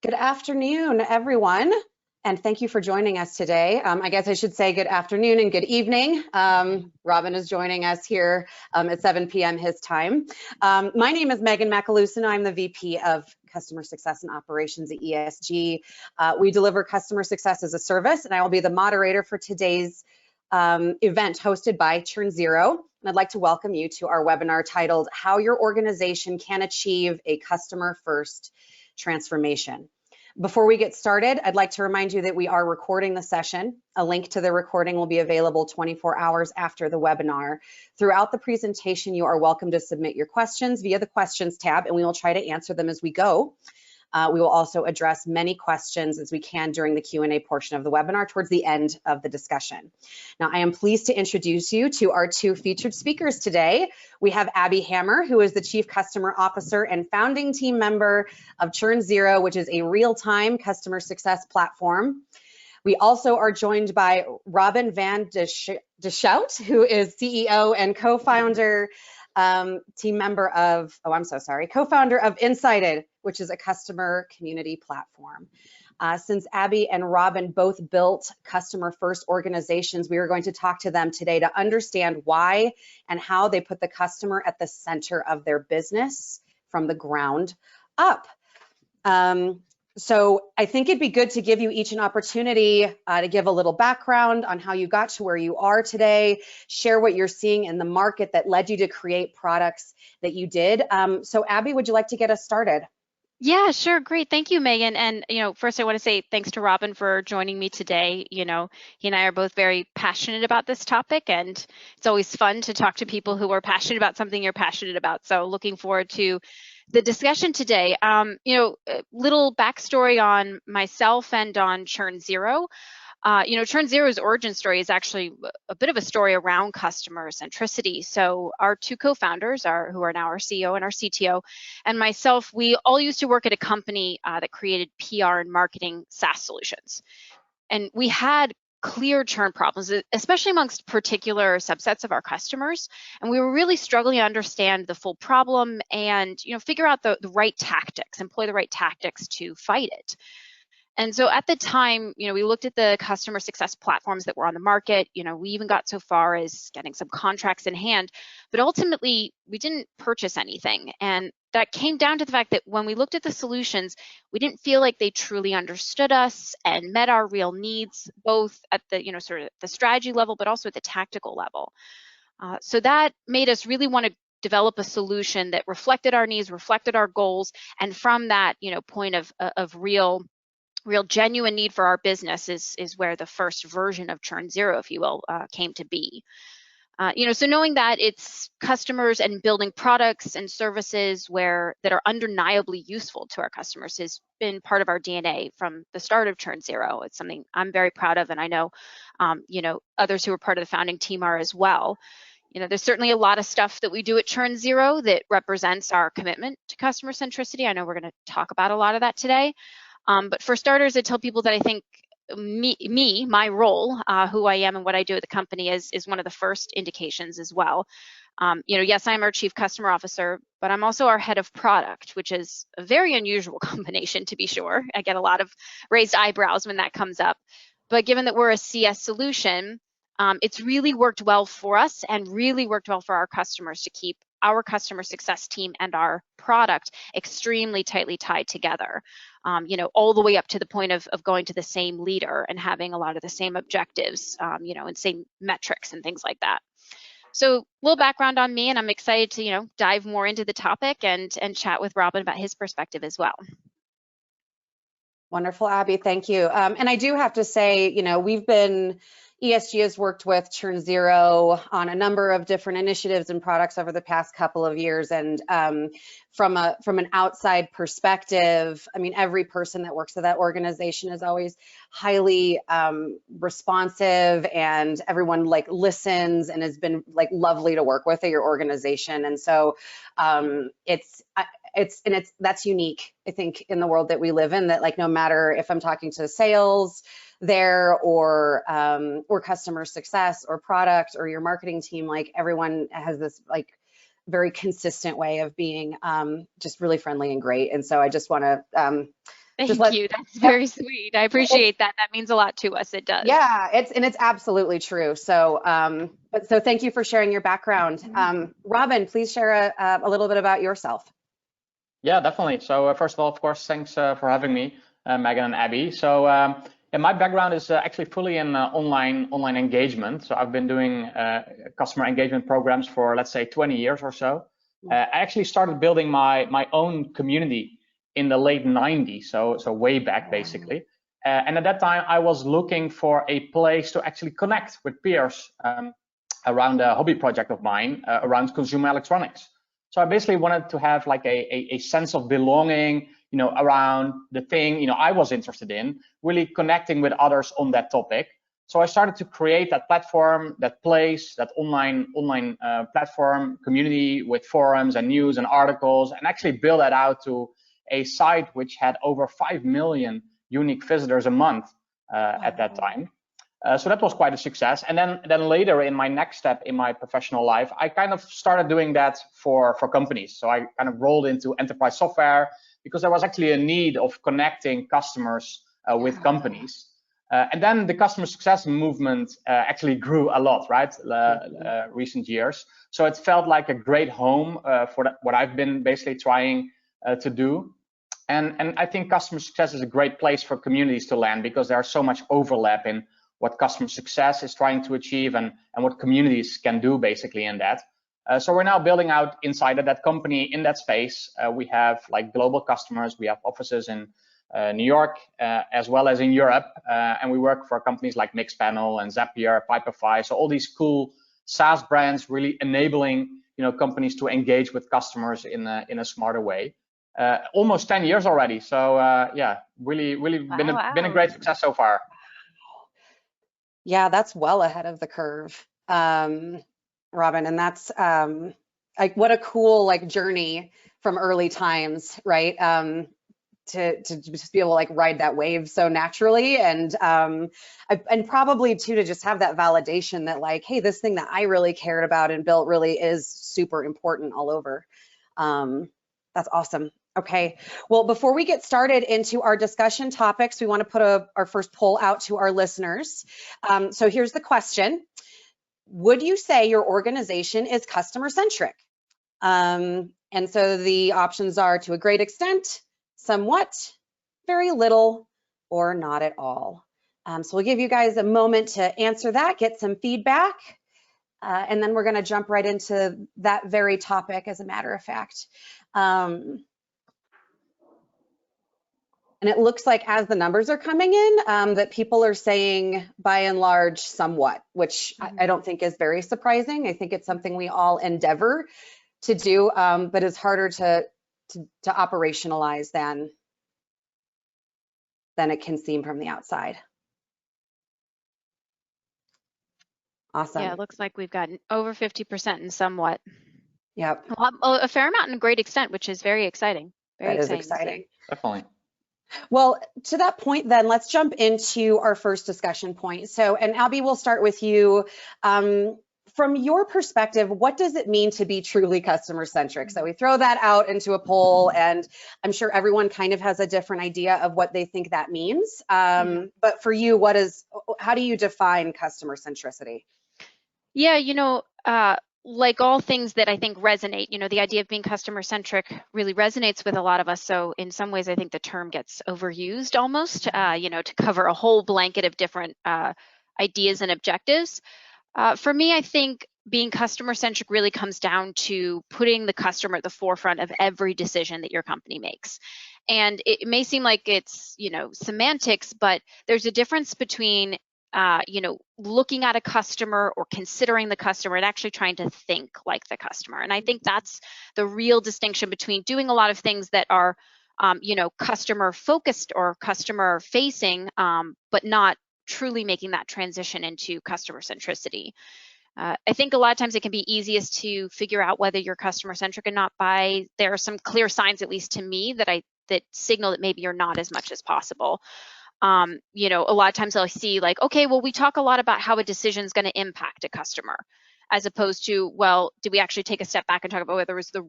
Good afternoon, everyone, and thank you for joining us today. I guess I should say good afternoon and good evening. Robin is joining us here at 7 p.m. his time. My name is Megan Macaluso, and I'm the VP of Customer Success and Operations at ESG. We deliver customer success as a service, and I will be the moderator for today's event hosted by ChurnZero. And I'd like to welcome you to our webinar titled How Your Organization Can Achieve a Customer-First Transformation. Before we get started, I'd like to remind you that we are recording the session. A link to the recording will be available 24 hours after the webinar. Throughout the presentation, you are welcome to submit your questions via the questions tab, and we will try to answer them as we go. We will also address many questions as we can during the Q&A portion of the webinar towards the end of the discussion. Now, I am pleased to introduce you to our two featured speakers today. We have Abby Hammer, who is the Chief Customer Officer and founding team member of ChurnZero, which is a real-time customer success platform. We also are joined by Robin van Lieshout, who is CEO and co-founder co-founder of Insighted, which is a customer community platform. Since Abby and Robin both built customer-first organizations, we are going to talk to them today to understand why and how they put the customer at the center of their business from the ground up. So I think it'd be good to give you each an opportunity to give a little background on how you got to where you are today, share what you're seeing in the market that led you to create products that you did. So Abby, would you like to get us started? Yeah, sure. Great. Thank you, Megan. And, first I want to say thanks to Robin for joining me today. He and I are both very passionate about this topic, and it's always fun to talk to people who are passionate about something you're passionate about. So looking forward to the discussion today. A little backstory on myself and on ChurnZero. ChurnZero's origin story is actually a bit of a story around customer centricity. So our two co-founders, who are now our CEO and our CTO, and myself, we all used to work at a company that created PR and marketing SaaS solutions. And we had clear churn problems, especially amongst particular subsets of our customers. And we were really struggling to understand the full problem and, figure out the right tactics, employ the right tactics to fight it. And so at the time, we looked at the customer success platforms that were on the market. We even got so far as getting some contracts in hand, but ultimately we didn't purchase anything. And that came down to the fact that when we looked at the solutions, we didn't feel like they truly understood us and met our real needs, both at the, sort of the strategy level, but also at the tactical level. So that made us really want to develop a solution that reflected our needs, reflected our goals. And from that, point of real genuine need for our business is where the first version of ChurnZero, if you will, came to be. So knowing that it's customers and building products and services that are undeniably useful to our customers has been part of our DNA from the start of ChurnZero. It's something I'm very proud of, and I know, others who are part of the founding team are as well. There's certainly a lot of stuff that we do at ChurnZero that represents our commitment to customer centricity. I know we're going to talk about a lot of that today. But for starters, I tell people that I think my role, who I am and what I do at the company is one of the first indications as well. Yes, I'm our Chief Customer Officer, but I'm also our Head of Product, which is a very unusual combination, to be sure. I get a lot of raised eyebrows when that comes up. But given that we're a CS solution, it's really worked well for us and really worked well for our customers to keep our customer success team and our product extremely tightly tied together, all the way up to the point of going to the same leader and having a lot of the same objectives, and same metrics and things like that. So a little background on me, and I'm excited to, dive more into the topic and chat with Robin about his perspective as well. Wonderful, Abby, thank you. And I do have to say, ESG has worked with ChurnZero on a number of different initiatives and products over the past couple of years. And from an outside perspective, every person that works at that organization is always highly responsive, and everyone listens and has been lovely to work with at your organization. And so that's unique, I think, in the world that we live in, that no matter if I'm talking to sales there or customer success or product or your marketing team, everyone has this very consistent way of being just really friendly and great. And so I just want to Thank you. That's Yep. very sweet. I appreciate that. That means a lot to us. It does. Yeah, it's absolutely true. So, so thank you for sharing your background. Robin, please share a little bit about yourself. Yeah, definitely. So first of all, of course, thanks for having me, Megan and Abby. So yeah, my background is actually fully in online engagement. So I've been doing customer engagement programs for, let's say, 20 years or so. I actually started building my own community in the late 90s, so way back basically. And at that time, I was looking for a place to actually connect with peers around a hobby project of mine around consumer electronics. So I basically wanted to have like a sense of belonging, around the thing, I was interested in, really connecting with others on that topic. So I started to create that platform, that place, that online platform community with forums and news and articles, and actually build that out to a site which had over 5 million unique visitors a month at that time. So that was quite a success. And then later in my next step in my professional life, I kind of started doing that for companies. So I kind of rolled into enterprise software because there was actually a need of connecting customers with companies. And then the customer success movement actually grew a lot, right? Recent years. So it felt like a great home for what I've been basically trying to do. And I think customer success is a great place for communities to land because there's so much overlap in what customer success is trying to achieve and what communities can do basically in that. So we're now building out inside of that company in that space. We have like global customers. We have offices in New York as well as in Europe. And we work for companies like Mixpanel and Zapier, Pipefy. So all these cool SaaS brands really enabling companies to engage with customers in a smarter way. Almost 10 years already. So yeah, really been a great success so far. Yeah, that's well ahead of the curve, Robin, and that's like what a cool like journey from early times, right? To just be able to like ride that wave so naturally, and probably too to just have that validation that like, hey, this thing that I really cared about and built really is super important all over. That's awesome. Okay, well, before we get started into our discussion topics, we want to put our first poll out to our listeners. So here's the question. Would you say your organization is customer centric? And so the options are to a great extent, somewhat, very little, or not at all. So we'll give you guys a moment to answer that, get some feedback, and then we're going to jump right into that very topic, as a matter of fact. And it looks like as the numbers are coming in, that people are saying by and large somewhat, which I don't think is very surprising. I think it's something we all endeavor to do, but it's harder to operationalize than it can seem from the outside. Awesome. Yeah, it looks like we've gotten over 50% in somewhat. Yep. A fair amount in a great extent, which is very exciting. That is exciting. Definitely. Well, to that point, then let's jump into our first discussion point. So, and Abby, we'll start with you. From your perspective, what does it mean to be truly customer centric? So we throw that out into a poll, and I'm sure everyone kind of has a different idea of what they think that means. But for you, how do you define customer centricity? Yeah, like all things that I think resonate, the idea of being customer centric really resonates with a lot of us. So in some ways, I think the term gets overused almost, to cover a whole blanket of different ideas and objectives. For me, I think being customer centric really comes down to putting the customer at the forefront of every decision that your company makes. And it may seem like it's, semantics, but there's a difference between looking at a customer or considering the customer and actually trying to think like the customer. And I think that's the real distinction between doing a lot of things that are, customer focused or customer facing, but not truly making that transition into customer centricity. I think a lot of times it can be easiest to figure out whether you're customer centric or not there are some clear signs, at least to me, that signal that maybe you're not as much as possible. A lot of times I'll see like, okay, well, we talk a lot about how a decision is going to impact a customer. as opposed to, well, did we actually take a step back and talk about whether it was the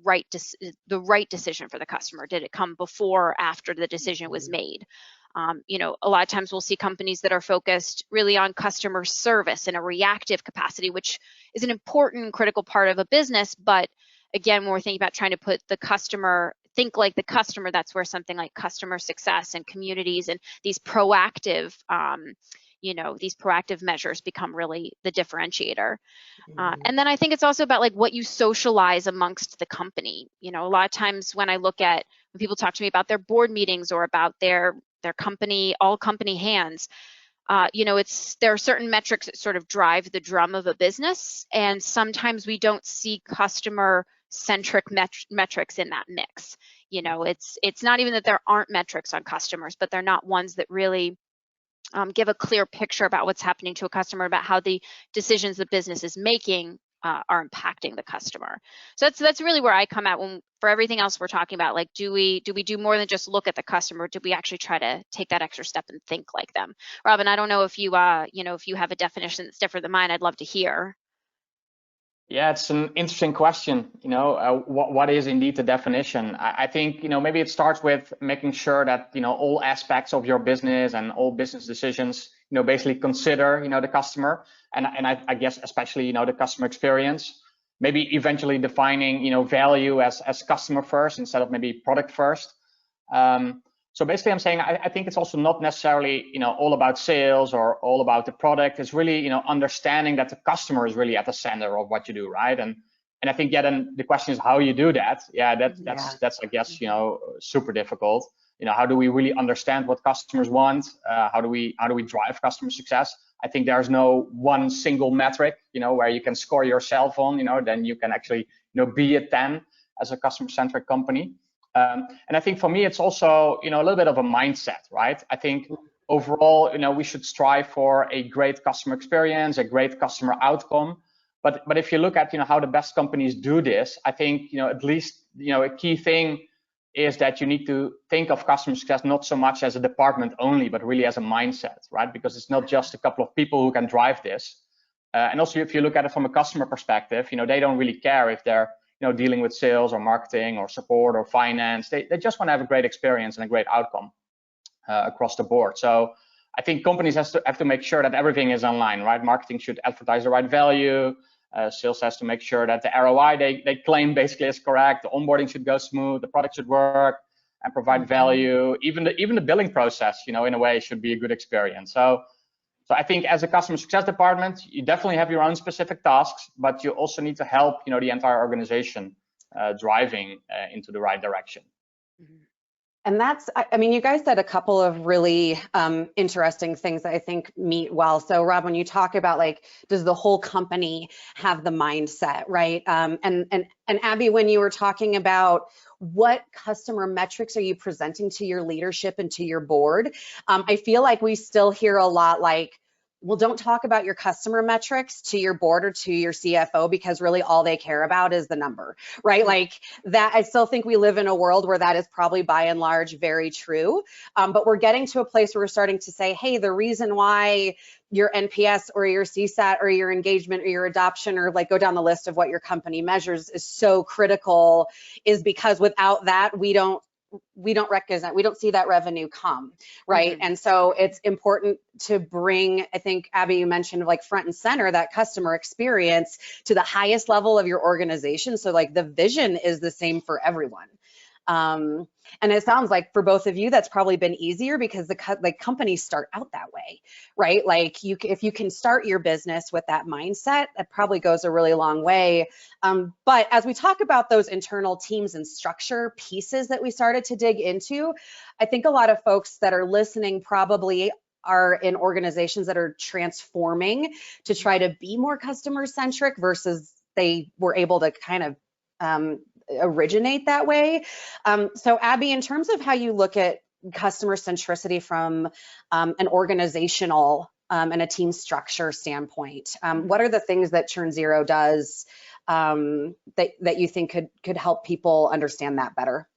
right decision for the customer? Did it come before or after the decision was made? A lot of times we'll see companies that are focused really on customer service in a reactive capacity, which is an important, critical part of a business. But again, when we're thinking about trying to put the customer, think like the customer, that's where something like customer success and communities and these proactive, these proactive measures become really the differentiator. And then I think it's also about like what you socialize amongst the company. A lot of times when I look at, when people talk to me about their board meetings or about their company, all company hands, there are certain metrics that sort of drive the drum of a business. And sometimes we don't see customer centric metrics in that mix. It's not even that there aren't metrics on customers, but they're not ones that really give a clear picture about what's happening to a customer, about how the decisions the business is making are impacting the customer. So that's really where I come at when, for everything else we're talking about, like, do we do more than just look at the customer? Do we actually try to take that extra step and think like them? Robin, I don't know if you if you have a definition that's different than mine, I'd love to hear. Yeah, it's an interesting question. What is indeed the definition? I think, maybe it starts with making sure that, all aspects of your business and all business decisions, basically consider, the customer. And I guess especially, the customer experience, maybe eventually defining, value as customer first instead of maybe product first. So basically I'm saying, I think it's also not necessarily, all about sales or all about the product. It's really, understanding that the customer is really at the center of what you do, right? And I think, then the question is how you do that. Yeah, that's I guess, super difficult. How do we really understand what customers want? How do we drive customer success? I think there's no one single metric, where you can score yourself on, then you can actually, be a 10 as a customer-centric company. And I think for me, it's also, a little bit of a mindset, right? I think overall, we should strive for a great customer experience, a great customer outcome. But if you look at, how the best companies do this, I think, at least, a key thing is that you need to think of customer success not so much as a department only, but really as a mindset, right? Because it's not just a couple of people who can drive this. And also, if you look at it from a customer perspective, they don't really care if they're dealing with sales or marketing or support or finance. They just want to have a great experience and a great outcome across the board. So I think companies have to make sure that everything is online, right? Marketing should advertise the right value. Sales has to make sure that the ROI they claim basically is correct. The onboarding should go smooth. The product should work and provide value. Even the billing process, in a way, should be a good experience. So I think as a customer success department, you definitely have your own specific tasks, but you also need to help, the entire organization driving into the right direction. And that's, you guys said a couple of really interesting things that I think meet well. So Rob, when you talk about like, does the whole company have the mindset, right? And Abby, when you were talking about what customer metrics are you presenting to your leadership and to your board, I feel like we still hear a lot like, well, don't talk about your customer metrics to your board or to your CFO because really all they care about is the number, right? Like that, I still think we live in a world where that is probably by and large very true. But we're getting to a place where we're starting to say, hey, the reason why your NPS or your CSAT or your engagement or your adoption or like go down the list of what your company measures is so critical is because without that, we don't see that revenue come, right? And so it's important to bring, I think, Abby, you mentioned like front and center, that customer experience to the highest level of your organization. So like the vision is the same for everyone. And it sounds like for both of you, that's probably been easier because the companies start out that way, right? Like if you can start your business with that mindset, that probably goes a really long way. But as we talk about those internal teams and structure pieces that we started to dig into, I think a lot of folks that are listening probably are in organizations that are transforming to try to be more customer centric versus they were able to kind of originate that way. So Abby, in terms of how you look at customer centricity from an organizational and a team structure standpoint, what are the things that ChurnZero does that you think could help people understand that better?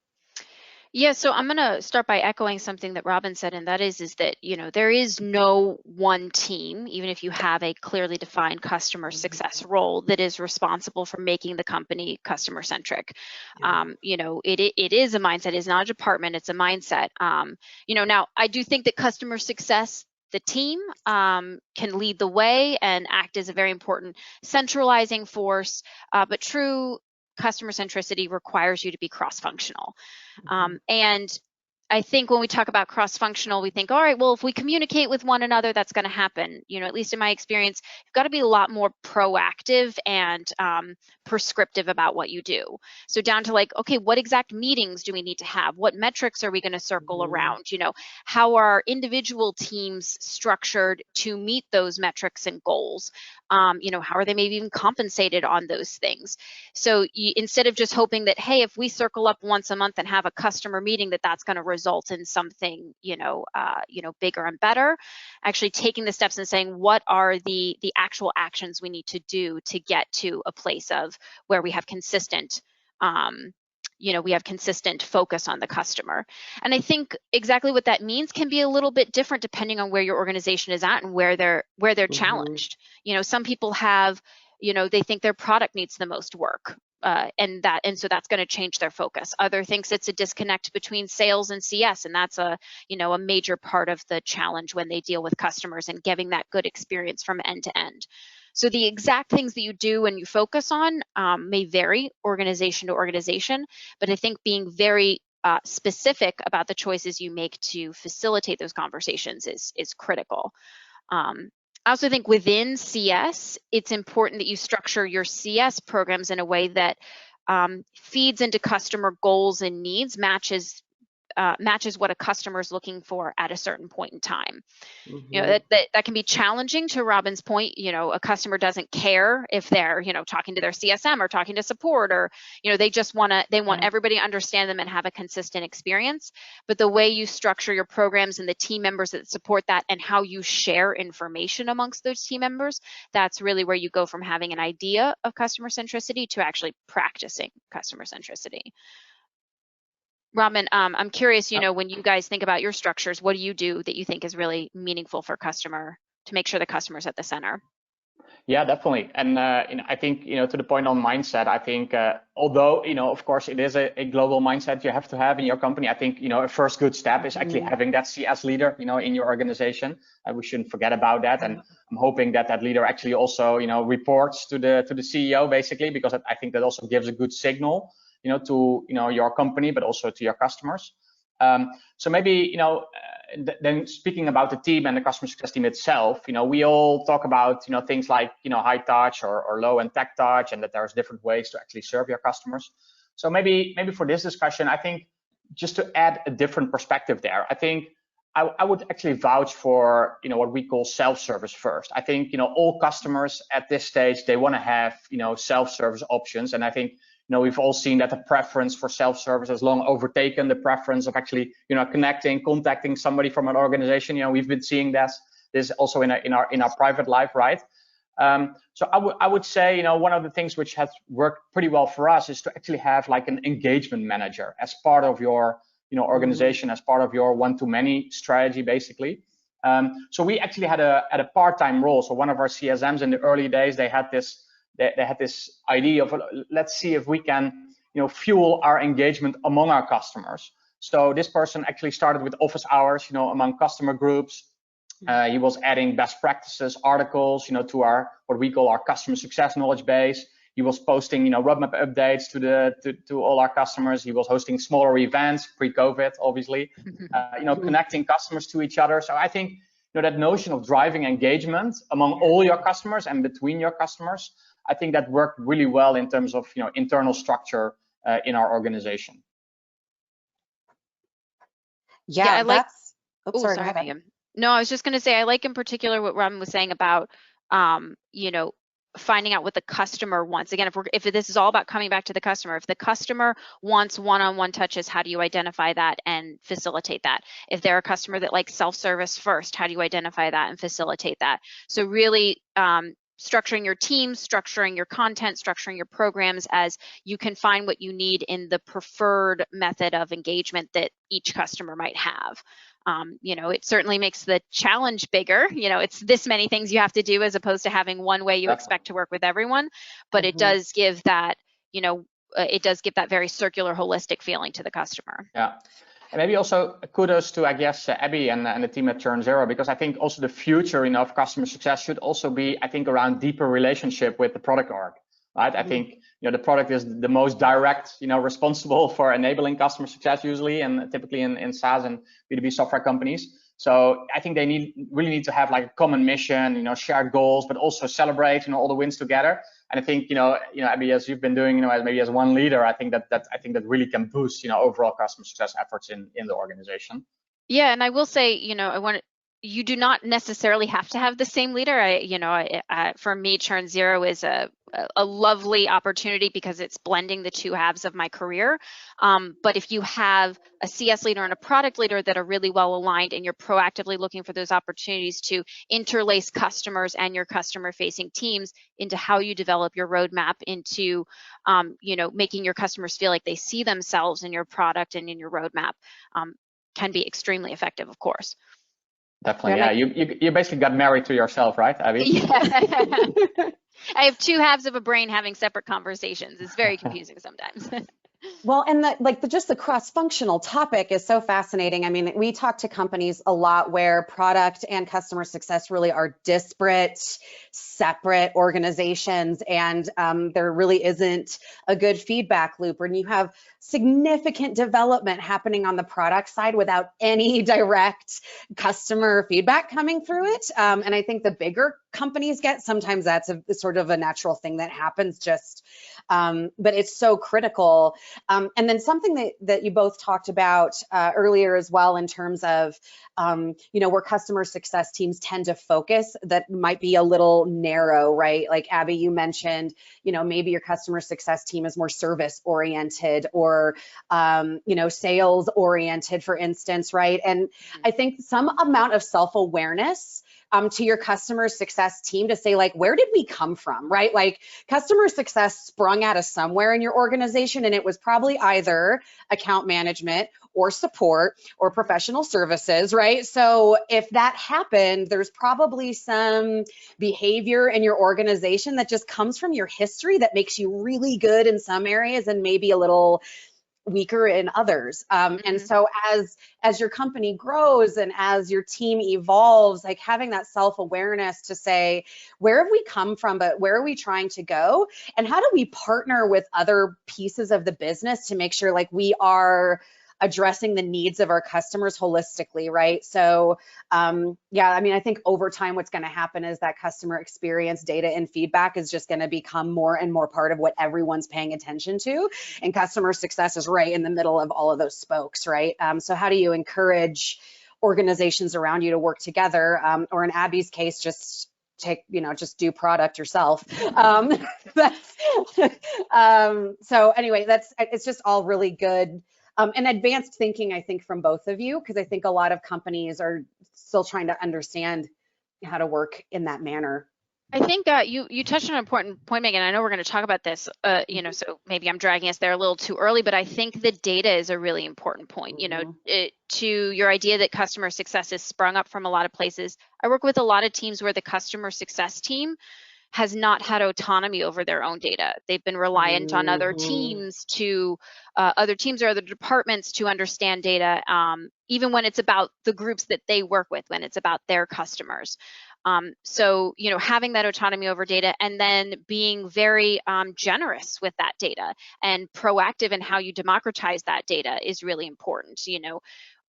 Yeah, so I'm going to start by echoing something that Robin said, and that is that, there is no one team, even if you have a clearly defined customer success role, that is responsible for making the company customer centric. Yeah. It is a mindset. It's not a department. It's a mindset. Now I do think that customer success, the team, can lead the way and act as a very important centralizing force, but true customer centricity requires you to be cross-functional. And I think when we talk about cross-functional, we think, all right, well, if we communicate with one another, that's going to happen. At least in my experience, you've got to be a lot more proactive and prescriptive about what you do. So down to like, okay, what exact meetings do we need to have? What metrics are we going to circle around? How are individual teams structured to meet those metrics and goals? How are they maybe even compensated on those things? So instead of just hoping that, hey, if we circle up once a month and have a customer meeting, that's going to result in something, bigger and better, actually taking the steps and saying, what are the actual actions we need to do to get to a place of where we have consistent focus on the customer. And I think exactly what that means can be a little bit different depending on where your organization is at and where they're challenged. Some people have, they think their product needs the most work. And so that's going to change their focus. Other thinks it's a disconnect between sales and CS, and that's a major part of the challenge when they deal with customers and giving that good experience from end to end. So the exact things that you do and you focus on may vary organization to organization, but I think being very specific about the choices you make to facilitate those conversations is critical. I also think within CS, it's important that you structure your CS programs in a way that feeds into customer goals and needs, matches what a customer is looking for at a certain point in time. That can be challenging. To Robin's point, a customer doesn't care if they're talking to their CSM or talking to support, or they want everybody to understand them and have a consistent experience. But the way you structure your programs and the team members that support that and how you share information amongst those team members, that's really where you go from having an idea of customer centricity to actually practicing customer centricity. Robin, I'm curious, when you guys think about your structures, what do you do that you think is really meaningful for customer to make sure the customer's at the center? Yeah, definitely. And I think, to the point on mindset, I think, although, of course, it is a global mindset you have to have in your company, I think, a first good step is actually having that CS leader, in your organization. We shouldn't forget about that. And I'm hoping that leader actually also, reports to the CEO, basically, because I think that also gives a good signal, to, your company, but also to your customers. So maybe, then speaking about the team and the customer success team itself, we all talk about, things like, high touch or low and tech touch, and that there's different ways to actually serve your customers. So maybe for this discussion, I think just to add a different perspective there, I think I would actually vouch for, what we call self-service first. I think, all customers at this stage, they want to have, self-service options. And I think, we've all seen that the preference for self-service has long overtaken the preference of actually, contacting somebody from an organization. We've been seeing this also in our private life, right? So I would say, one of the things which has worked pretty well for us is to actually have like an engagement manager as part of your, organization, as part of your one-to-many strategy, basically. So we actually had a part-time role. So one of our CSMs in the early days, they had this idea of, let's see if we can, fuel our engagement among our customers. So this person actually started with office hours, among customer groups. He was adding best practices articles, to our, what we call our customer success knowledge base. He was posting, roadmap updates to all our customers. He was hosting smaller events, pre-COVID, obviously, connecting customers to each other. So I think, that notion of driving engagement among all your customers and between your customers, I think that worked really well in terms of, internal structure in our organization. Yeah, I like. Sorry, Megan. No, I was just going to say, I like in particular what Robin was saying about, finding out what the customer wants. Again, if this is all about coming back to the customer, if the customer wants one-on-one touches, how do you identify that and facilitate that? If they're a customer that likes self-service first, how do you identify that and facilitate that? So really structuring your teams, structuring your content, structuring your programs as you can find what you need in the preferred method of engagement that each customer might have. It certainly makes the challenge bigger. It's this many things you have to do as opposed to having one way you expect to work with everyone, but it does give that, it does give that very circular, holistic feeling to the customer. Yeah. And maybe also kudos to, I guess, Abby and the team at ChurnZero, because I think also the future, of customer success should also be, I think, around deeper relationship with the product org, right? I think, the product is the most direct, responsible for enabling customer success usually, and typically in SaaS and B2B software companies. So I think they really need to have like a common mission, shared goals, but also celebrate, all the wins together. And I think, Abby, as you've been doing, as one leader, I think that really can boost, overall customer success efforts in the organization. Yeah, and I will say, you do not necessarily have to have the same leader. For me, ChurnZero is a lovely opportunity because it's blending the two halves of my career. But if you have a CS leader and a product leader that are really well aligned, and you're proactively looking for those opportunities to interlace customers and your customer-facing teams into how you develop your roadmap, into making your customers feel like they see themselves in your product and in your roadmap, can be extremely effective, of course. Definitely, yeah. You basically got married to yourself, right, Abby? Yeah. I have two halves of a brain having separate conversations. It's very confusing sometimes. Well, and just the cross-functional topic is so fascinating. I mean, we talk to companies a lot where product and customer success really are disparate, separate organizations, and there really isn't a good feedback loop. And you have significant development happening on the product side without any direct customer feedback coming through it. And I think the bigger companies get, sometimes that's a sort of a natural thing that happens just, but it's so critical. And then something that you both talked about earlier as well, in terms of, where customer success teams tend to focus, that might be a little narrow, right? Like Abby, you mentioned, maybe your customer success team is more service oriented or, sales oriented, for instance, right? And I think some amount of self-awareness to your customer success team to say, like, where did we come from, right? Like, customer success sprung out of somewhere in your organization, and it was probably either account management or support or professional services, right? So if that happened, there's probably some behavior in your organization that just comes from your history that makes you really good in some areas and maybe a little weaker in others. And so as your company grows and as your team evolves, like having that self-awareness to say, where have we come from, but where are we trying to go? And how do we partner with other pieces of the business to make sure like we are addressing the needs of our customers holistically, right? So yeah, I mean, I think over time, what's going to happen is that customer experience data and feedback is just going to become more and more part of what everyone's paying attention to. And customer success is right in the middle of all of those spokes, right? So how do you encourage organizations around you to work together? Or in Abby's case, just just do product yourself. So anyway, it's just all really good. And advanced thinking, I think, from both of you, because I think a lot of companies are still trying to understand how to work in that manner. I think you touched on an important point, Megan. I know we're going to talk about this, so maybe I'm dragging us there a little too early, but I think the data is a really important point. To your idea that customer success is sprung up from a lot of places. I work with a lot of teams where the customer success team has not had autonomy over their own data. They've been reliant on other teams or other departments to understand data, even when it's about the groups that they work with, when it's about their customers. So, having that autonomy over data and then being very generous with that data and proactive in how you democratize that data is really important.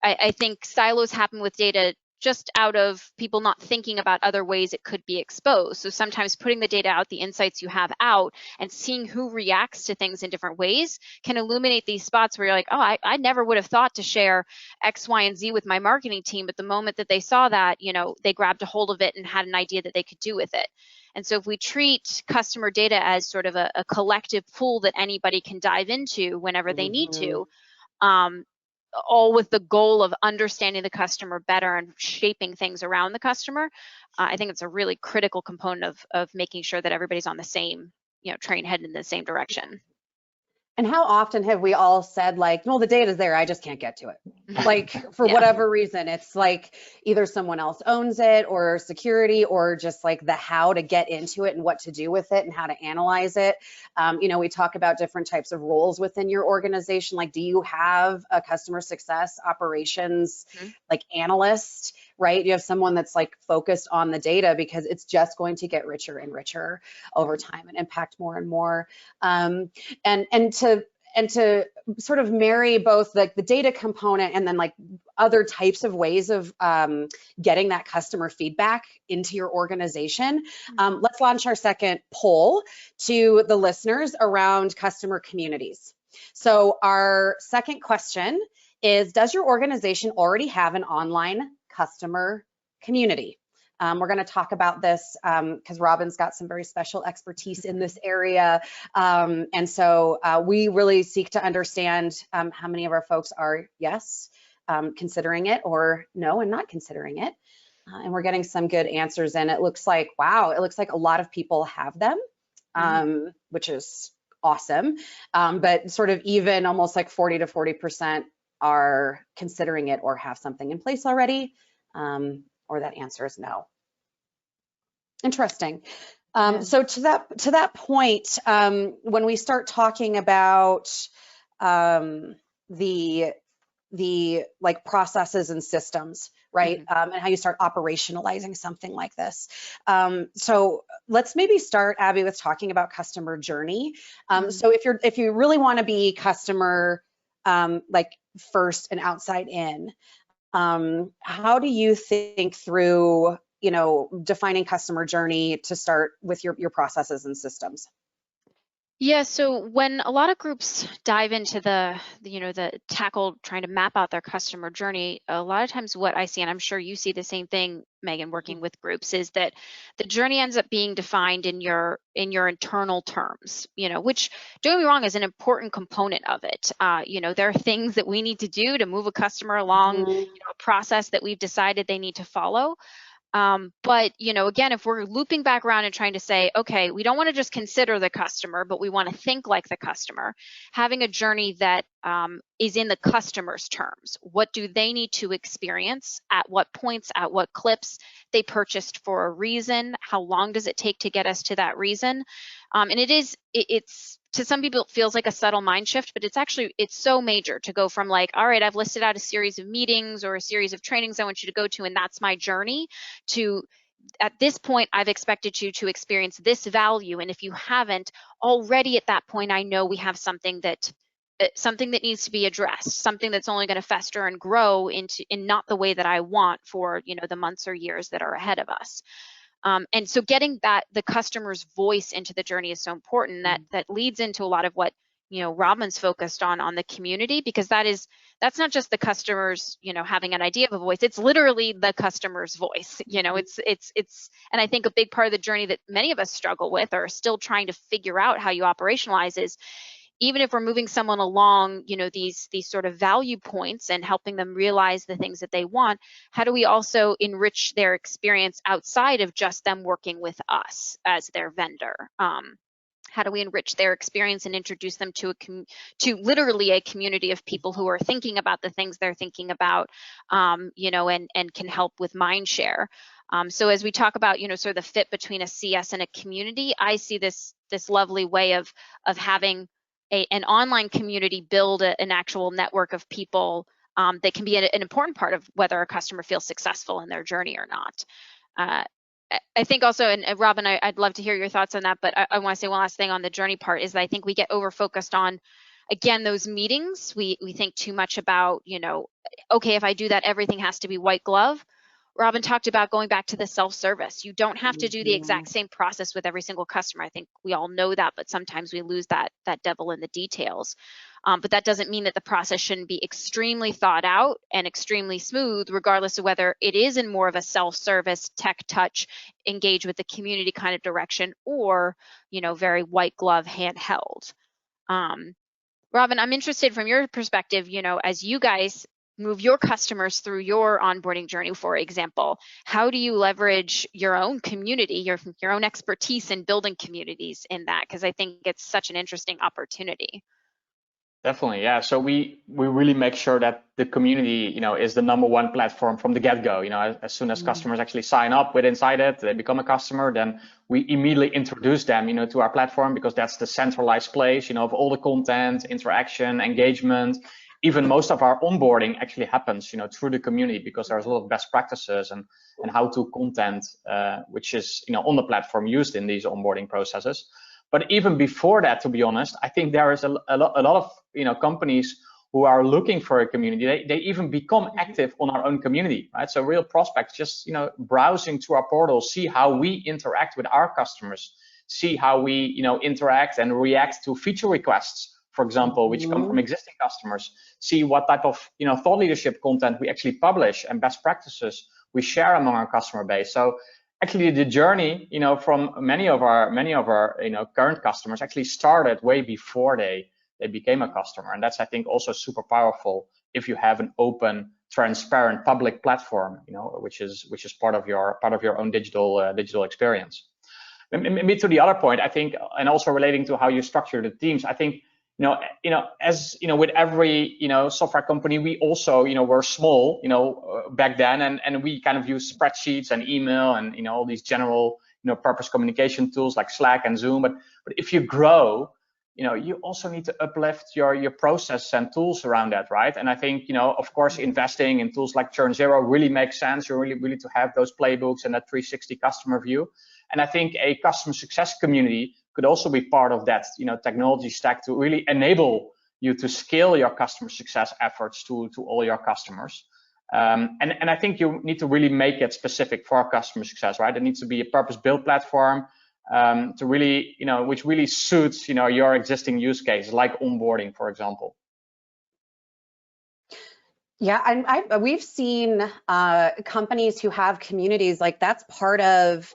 I think silos happen with data just out of people not thinking about other ways it could be exposed. So sometimes putting the data out, the insights you have out, and seeing who reacts to things in different ways can illuminate these spots where you're like, oh, I never would have thought to share X, Y, and Z with my marketing team. But the moment that they saw that, they grabbed a hold of it and had an idea that they could do with it. And so if we treat customer data as sort of a collective pool that anybody can dive into whenever they need to, all with the goal of understanding the customer better and shaping things around the customer. I think it's a really critical component of making sure that everybody's on the same, train heading in the same direction. And how often have we all said like, well, the data's there, I just can't get to it. Like for whatever reason, it's like either someone else owns it or security or just like the how to get into it and what to do with it and how to analyze it. We talk about different types of roles within your organization. Like, do you have a customer success operations like analyst, right? You have someone that's like focused on the data because it's just going to get richer and richer over time and impact more and more. And to sort of marry both like the data component and then like other types of ways of getting that customer feedback into your organization. Let's launch our second poll to the listeners around customer communities. So our second question is, does your organization already have an online customer community? We're going to talk about this because Robin's got some very special expertise in this area. And so we really seek to understand how many of our folks are yes, considering it, or no and not considering it. And we're getting some good answers in. It looks like, wow, it looks like a lot of people have them, which is awesome. But sort of even almost like 40 to 40% are considering it or have something in place already. Or that answer is no. Interesting. So to that point, when we start talking about the like processes and systems, right? And how you start operationalizing something like this. So let's maybe start, Abby, with talking about customer journey. So if you really want to be customer like first and outside in, how do you think through, defining customer journey to start with your processes and systems? Yeah, so when a lot of groups dive into the tackle trying to map out their customer journey, a lot of times what I see, and I'm sure you see the same thing, Megan, working with groups, is that the journey ends up being defined in your internal terms, which, don't get me wrong, is an important component of it. There are things that we need to do to move a customer along, a process that we've decided they need to follow. But, again, if we're looping back around and trying to say, okay, we don't want to just consider the customer, but we want to think like the customer, having a journey that is in the customer's terms. What do they need to experience? At what points, at what clips? They purchased for a reason. How long does it take to get us to that reason? And it's to some people, it feels like a subtle mind shift, but it's so major to go from like, all right, I've listed out a series of meetings or a series of trainings I want you to go to, and that's my journey, to at this point, I've expected you to experience this value. And if you haven't already at that point, I know we have something that needs to be addressed, something that's only going to fester and grow in not the way that I want for, the months or years that are ahead of us. And so getting the customer's voice into the journey is so important. That leads into a lot of what Robin's focused on the community, because that's not just the customers having an idea of a voice. It's literally the customer's voice. It's and I think a big part of the journey that many of us struggle with or are still trying to figure out how you operationalize is, even if we're moving someone along, these sort of value points and helping them realize the things that they want, how do we also enrich their experience outside of just them working with us as their vendor? How do we enrich their experience and introduce them to literally a community of people who are thinking about the things they're thinking about, and can help with mind share? So as we talk about, sort of the fit between a CS and a community, I see this lovely way of having an online community build an actual network of people that can be an important part of whether a customer feels successful in their journey or not. I think also, and Robin, I'd love to hear your thoughts on that, but I want to say one last thing on the journey part is that I think we get over-focused on, again, those meetings. We think too much about, okay, if I do that, everything has to be white glove. Robin talked about going back to the self-service. You don't have to do the exact same process with every single customer. I think we all know that, but sometimes we lose that devil in the details. But that doesn't mean that the process shouldn't be extremely thought out and extremely smooth, regardless of whether it is in more of a self-service, tech touch, engage with the community kind of direction, or, very white glove handheld. Robin, I'm interested from your perspective, as you guys move your customers through your onboarding journey, for example, how do you leverage your own community, your own expertise in building communities in that? Because I think it's such an interesting opportunity. Definitely, yeah. So we really make sure that the community, is the #1 platform from the get-go. As soon as customers actually sign up with inside it, they become a customer, then we immediately introduce them, to our platform, because that's the centralized place, of all the content, interaction, engagement. Even most of our onboarding actually happens, through the community, because there's a lot of best practices and how-to content, which is, on the platform used in these onboarding processes. But even before that, to be honest, I think there is a lot of companies who are looking for a community. They even become active on our own community, right? So real prospects just browsing through our portal, see how we interact with our customers, see how we interact and react to feature requests, for example, which come from existing customers. See what type of thought leadership content we actually publish and best practices we share among our customer base. So actually, the journey, from many of our current customers actually started way before they became a customer, and that's, I think, also super powerful if you have an open, transparent, public platform, which is part of your own digital experience. Maybe to the other point, I think, and also relating to how you structure the teams, I think, as with every software company, we also were small back then, and we kind of use spreadsheets and email and all these general purpose communication tools like Slack and Zoom. But if you grow, you also need to uplift your process and tools around that, right? And I think of course, investing in tools like ChurnZero really makes sense. You really to have those playbooks and that 360 customer view. And I think a customer success community could also be part of that technology stack to really enable you to scale your customer success efforts to all your customers. And I think you need to really make it specific for customer success, right? It needs to be a purpose-built platform to really, which really suits your existing use case, like onboarding, for example. Yeah, and we've seen companies who have communities, like that's part of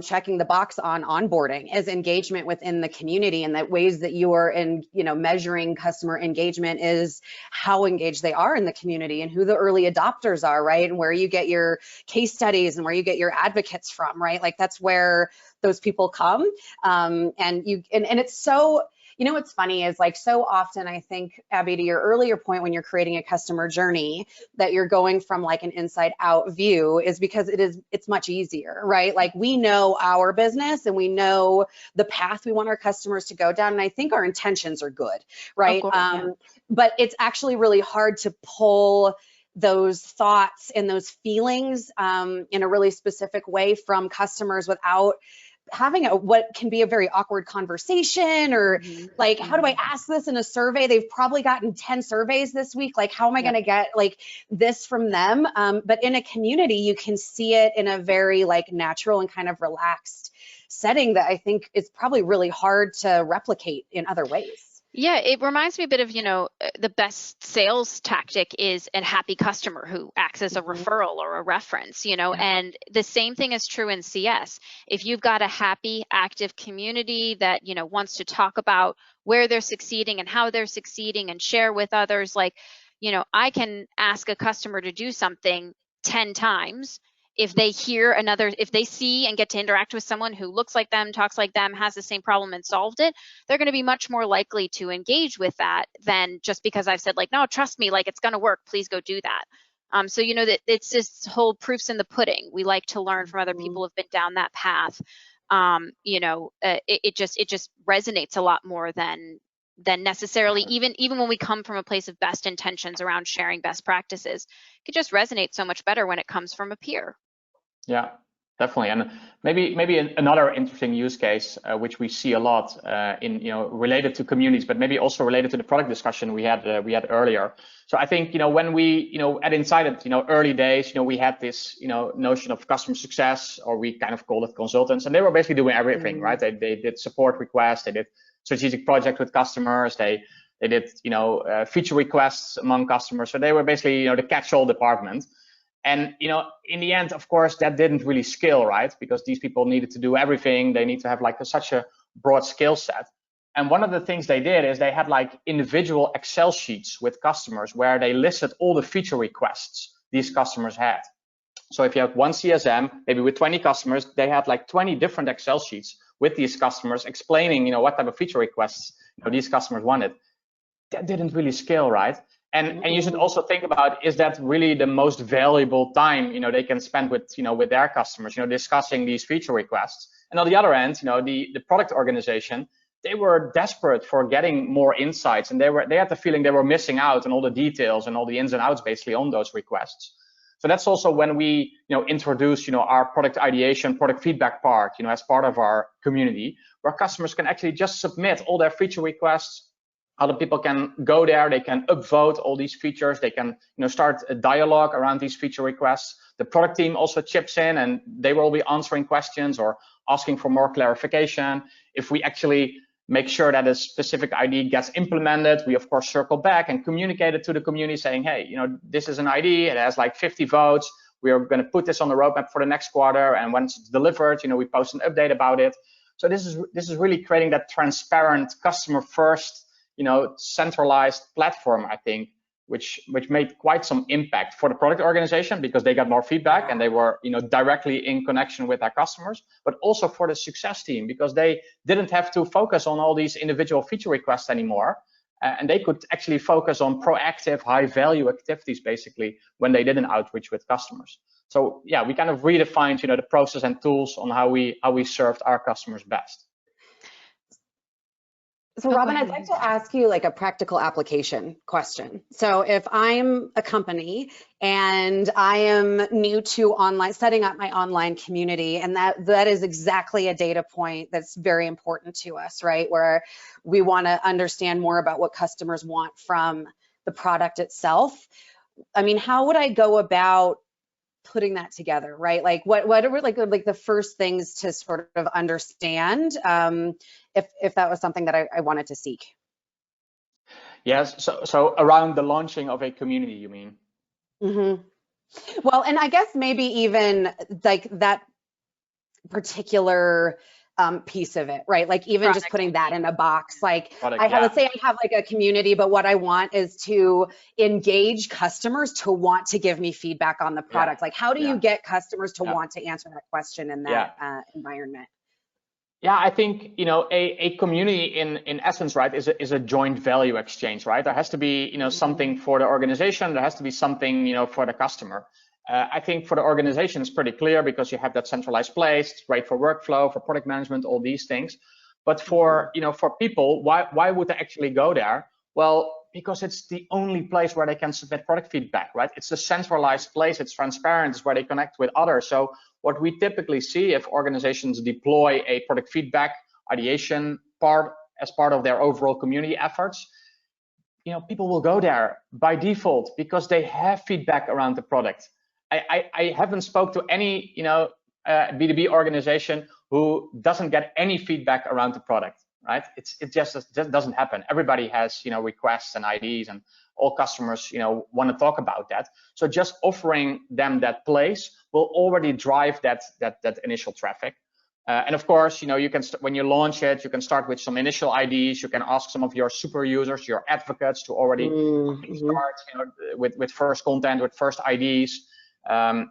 checking the box on onboarding, is engagement within the community, and that ways that you are measuring customer engagement is how engaged they are in the community and who the early adopters are, right? And where you get your case studies and where you get your advocates from, right? Like that's where those people come. And it's so, what's funny is, like, so often I think, Abby, to your earlier point, when you're creating a customer journey, that you're going from like an inside out view, is because it's much easier, right? Like we know our business and we know the path we want our customers to go down. And I think our intentions are good, right? Course, yeah. But it's actually really hard to pull those thoughts and those feelings in a really specific way from customers without having what can be a very awkward conversation, or like, how do I ask this in a survey? They've probably gotten 10 surveys this week. Like, how am I going to get like this from them? But in a community, you can see it in a very like natural and kind of relaxed setting that I think is probably really hard to replicate in other ways. Yeah, it reminds me a bit of, the best sales tactic is a happy customer who acts as a referral or a reference, and the same thing is true in CS. If you've got a happy, active community that, wants to talk about where they're succeeding and how they're succeeding and share with others, like, I can ask a customer to do something 10 times. If they see and get to interact with someone who looks like them, talks like them, has the same problem and solved it, they're going to be much more likely to engage with that than just because I've said, like, no, trust me, like, it's going to work, please go do that. So that it's this whole proof's in the pudding. We like to learn from other people who've been down that path. It just resonates a lot more than necessarily, even when we come from a place of best intentions around sharing best practices. It could just resonate so much better when it comes from a peer. Yeah, definitely. And maybe another interesting use case, which we see a lot in related to communities, but maybe also related to the product discussion we had earlier. So I think when we at Inside It, early days, we had this notion of customer success, or we kind of called it consultants, and they were basically doing everything, right? They did support requests, they did strategic projects with customers, they did feature requests among customers. So they were basically the catch-all department. And in the end, of course, that didn't really scale, right? Because these people needed to do everything. They need to have like such a broad skill set. And one of the things they did is they had like individual Excel sheets with customers where they listed all the feature requests these customers had. So if you have one CSM, maybe with 20 customers, they had like 20 different Excel sheets with these customers explaining, what type of feature requests these customers wanted. That didn't really scale, right? And you should also think about, is that really the most valuable time they can spend with with their customers, discussing these feature requests. And on the other end, the product organization, they were desperate for getting more insights, and they had the feeling they were missing out on all the details and all the ins and outs basically on those requests. So that's also when we introduce our product ideation, product feedback part, as part of our community, where customers can actually just submit all their feature requests. Other people can go there, they can upvote all these features, they can start a dialogue around these feature requests. The product team also chips in, and they will be answering questions or asking for more clarification. If we actually make sure that a specific ID gets implemented, we of course circle back and communicate it to the community saying, hey, this is an ID, it has like 50 votes, we are going to put this on the roadmap for the next quarter, and once it's delivered, we post an update about it. So this is really creating that transparent, customer first, centralized platform, I think, which made quite some impact for the product organization because they got more feedback and they were directly in connection with their customers, but also for the success team because they didn't have to focus on all these individual feature requests anymore, and they could actually focus on proactive, high value activities basically when they did an outreach with customers. So yeah, we kind of redefined the process and tools on how we served our customers best. So Robin, I'd like to ask you like a practical application question. So if I'm a company and I am new to setting up my online community, and that is exactly a data point that's very important to us, right? Where we want to understand more about what customers want from the product itself. I mean, how would I go about putting that together, right? Like what are like the first things to sort of understand if that was something that I wanted to seek? Yes, so around the launching of a community, you mean? Mm-hmm. Well, and I guess maybe even like that particular piece of it, right? Like even product, just putting that in a box, like let's say I have like a community, but what I want is to engage customers to want to give me feedback on the product. Like how do you get customers to want to answer that question in that environment? Yeah, I think a community in essence, right, is a joint value exchange, right? There has to be something for the organization, there has to be something for the customer. I think for the organization, it's pretty clear because you have that centralized place. It's great for workflow, for product management, all these things. But for for people, why would they actually go there? Well, because it's the only place where they can submit product feedback, right? It's a centralized place. It's transparent. It's where they connect with others. So what we typically see if organizations deploy a product feedback ideation part as part of their overall community efforts, people will go there by default because they have feedback around the product. I haven't spoke to any B2B organization who doesn't get any feedback around the product, right? It just doesn't happen. Everybody has requests and IDs, and all customers want to talk about that. So just offering them that place will already drive that initial traffic. And of course, you can when you launch it, you can start with some initial IDs. You can ask some of your super users, your advocates, to already start with first content, with first IDs.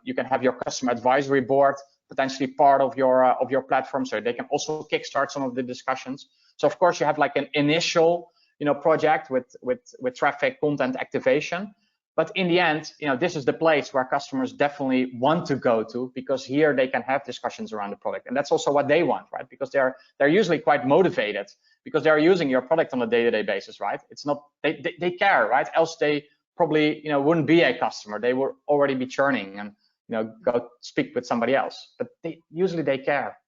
You can have your customer advisory board potentially part of your platform, so they can also kickstart some of the discussions. So of course you have like an initial project with traffic content activation, but in the end this is the place where customers definitely want to go to, because here they can have discussions around the product, and that's also what they want, right? Because they're usually quite motivated because they're using your product on a day-to-day basis, right? It's not they care, right? Else they probably wouldn't be a customer. They would already be churning and go speak with somebody else. But usually they care.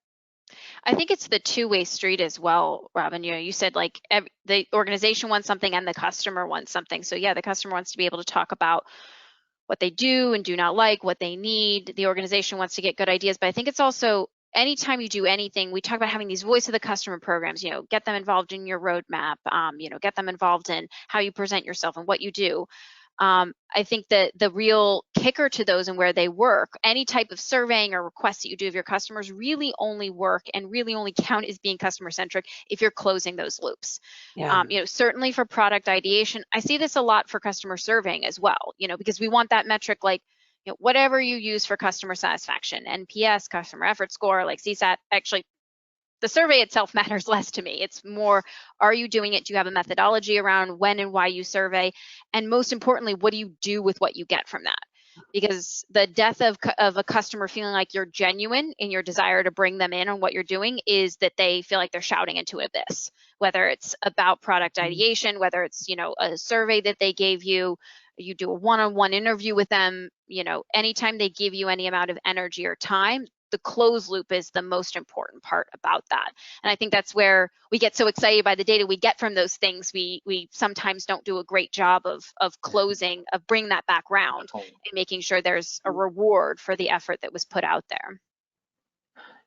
I think it's the two-way street as well, Robin. You said like the organization wants something and the customer wants something. So yeah, the customer wants to be able to talk about what they do and do not like, what they need. The organization wants to get good ideas. But I think it's also anytime you do anything, we talk about having these voice of the customer programs, get them involved in your roadmap, get them involved in how you present yourself and what you do. I think that the real kicker to those and where they work, any type of surveying or requests that you do of your customers really only work and really only count as being customer centric if you're closing those loops. Yeah. Certainly for product ideation, I see this a lot for customer surveying as well, because we want that metric like, whatever you use for customer satisfaction, NPS, customer effort score, like CSAT. Actually, the survey itself matters less to me. It's more, are you doing it? Do you have a methodology around when and why you survey? And most importantly, what do you do with what you get from that? Because the death of a customer feeling like you're genuine in your desire to bring them in on what you're doing is that they feel like they're shouting into an abyss, whether it's about product ideation, whether it's, a survey that they gave you, you do a one-on-one interview with them, anytime they give you any amount of energy or time, the closed loop is the most important part about that. And I think that's where we get so excited by the data we get from those things. We sometimes don't do a great job of closing, of bringing that back round and making sure there's a reward for the effort that was put out there.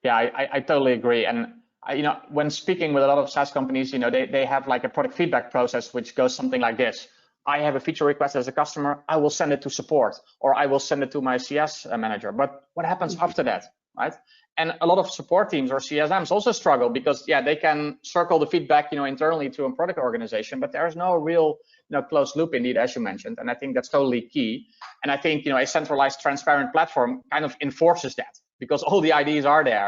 Yeah, I totally agree. And when speaking with a lot of SaaS companies, they have like a product feedback process, which goes something like this. I have a feature request as a customer, I will send it to support, or I will send it to my CS manager. But what happens after that? Right? And a lot of support teams or CSMs also struggle because, they can circle the feedback, internally to a product organization, but there's no real, closed loop indeed, as you mentioned. And I think that's totally key. And I think, a centralized, transparent platform kind of enforces that because all the IDs are there.